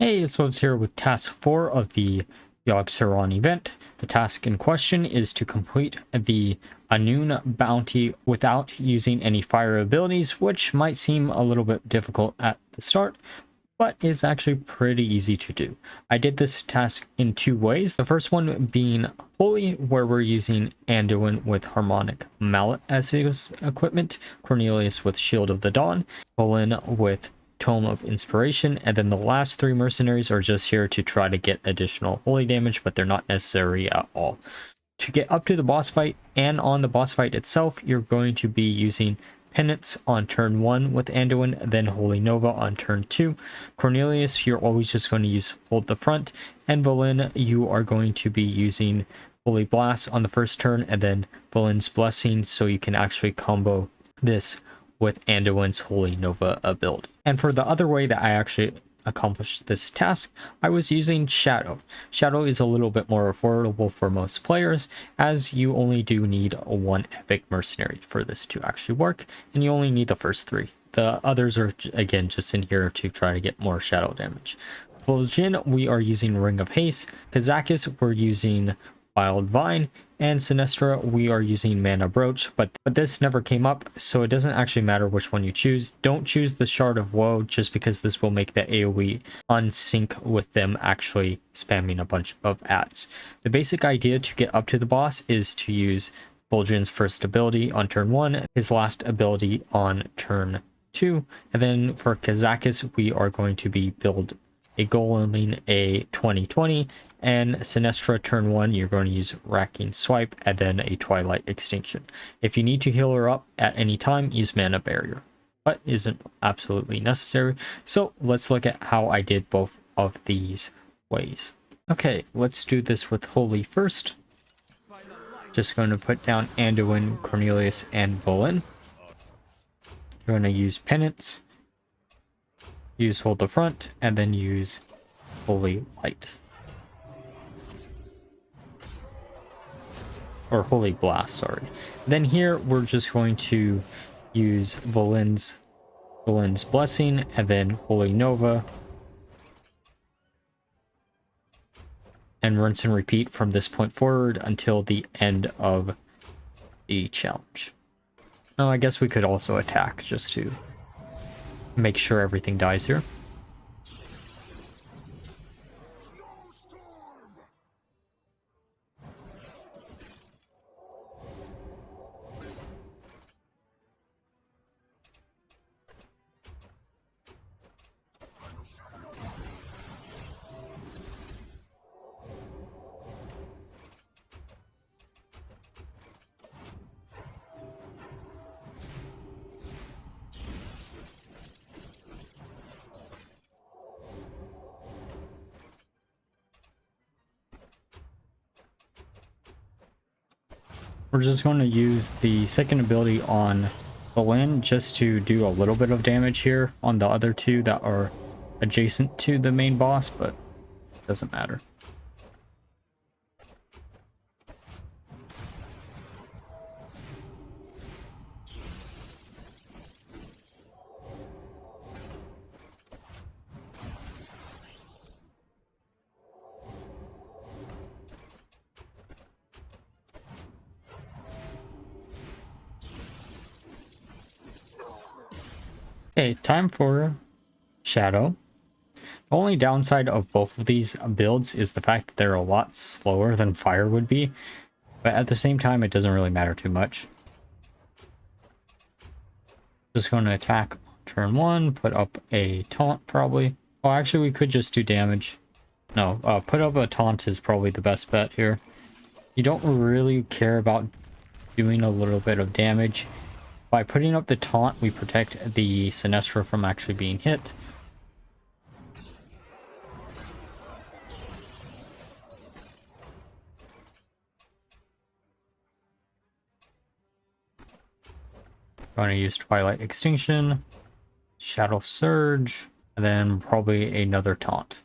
Hey, it's Webs here with task 4 of the Yogg-Saron event. The task in question is to complete the Ahune bounty without using any fire abilities, which might seem a little bit difficult at the start, but is actually pretty easy to do. I did this task in two ways. The first one being Holy, where we're using Anduin with Harmonic Mallet as his equipment, Cornelius with Shield of the Dawn, Bolin with Tome of Inspiration, and then the last three mercenaries are just here to try to get additional holy damage, but they're not necessary at all. To get up to the boss fight and on the boss fight itself, you're going to be using Penance on turn 1 with Anduin, then Holy Nova on turn 2. Cornelius, you're always just going to use Hold the Front, and Volin, you are going to be using Holy Blast on the first turn, and then Volin's Blessing, so you can actually combo this with Anduin's Holy Nova ability. And for the other way that I actually accomplished this task, I was using Shadow. Shadow is a little bit more affordable for most players, as you only do need one epic mercenary for this to actually work, and you only need the first three. The others are, again, just in here to try to get more shadow damage. Vol'jin, we are using Ring of Haste. Kazakis, we're using Wild Vine, and Sinestra, we are using Mana Brooch, but this never came up, so it doesn't actually matter which one you choose. Don't choose the Shard of Woe, just because this will make the AoE unsync with them actually spamming a bunch of ads. The basic idea to get up to the boss is to use Vol'jin's first ability on turn 1, his last ability on turn 2, and then for Kazakis, we are going to be build a Goleming a 2020, and Sinestra turn 1, you're going to use Racking Swipe, and then a Twilight Extinction. If you need to heal her up at any time, use Mana Barrier, but isn't absolutely necessary. So let's look at how I did both of these ways. Okay, let's do this with Holy first. Just going to put down Anduin, Cornelius, and Volin. You're going to use Penance, use Hold the Front, and then use Holy Light. Or Holy Blast, sorry. Then here, we're just going to use Volin's Blessing, and then Holy Nova. And rinse and repeat from this point forward until the end of the challenge. Now, I guess we could also attack just to make sure everything dies here. We're just going to use the second ability on Bolin just to do a little bit of damage here on the other two that are adjacent to the main boss, but it doesn't matter. Okay, time for Shadow. The only downside of both of these builds is the fact that they're a lot slower than Fire would be, but at the same time, it doesn't really matter too much. Just going to attack turn 1, put up a taunt probably. Oh, actually, we could just do damage. No, put up a taunt is probably the best bet here. You don't really care about doing a little bit of damage. By putting up the taunt, we protect the Sinestra from actually being hit. Going to use Twilight Extinction, Shadow Surge, and then probably another taunt.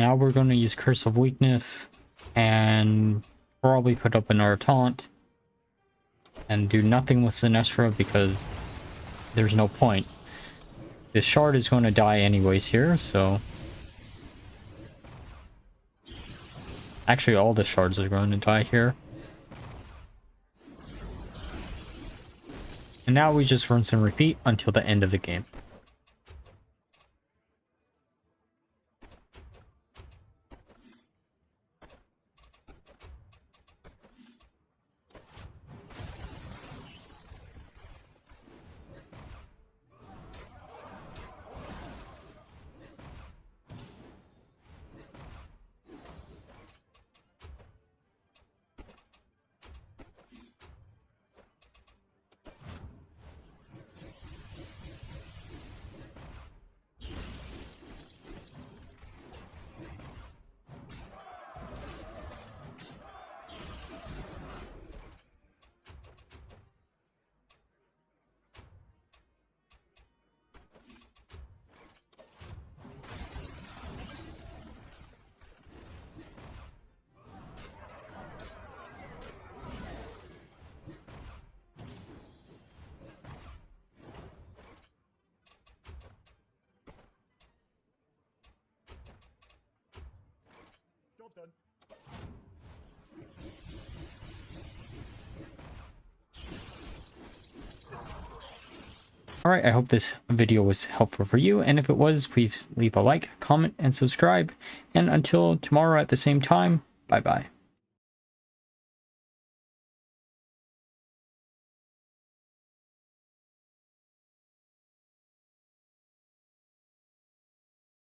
Now we're going to use Curse of Weakness and probably put up another taunt and do nothing with Sinestro because there's no point. This shard is going to die anyways here, so... Actually, all the shards are going to die here. And now we just rinse and repeat until the end of the game. Alright, I hope this video was helpful for you, and if it was, please leave a like, comment, and subscribe. And until tomorrow at the same time, bye-bye.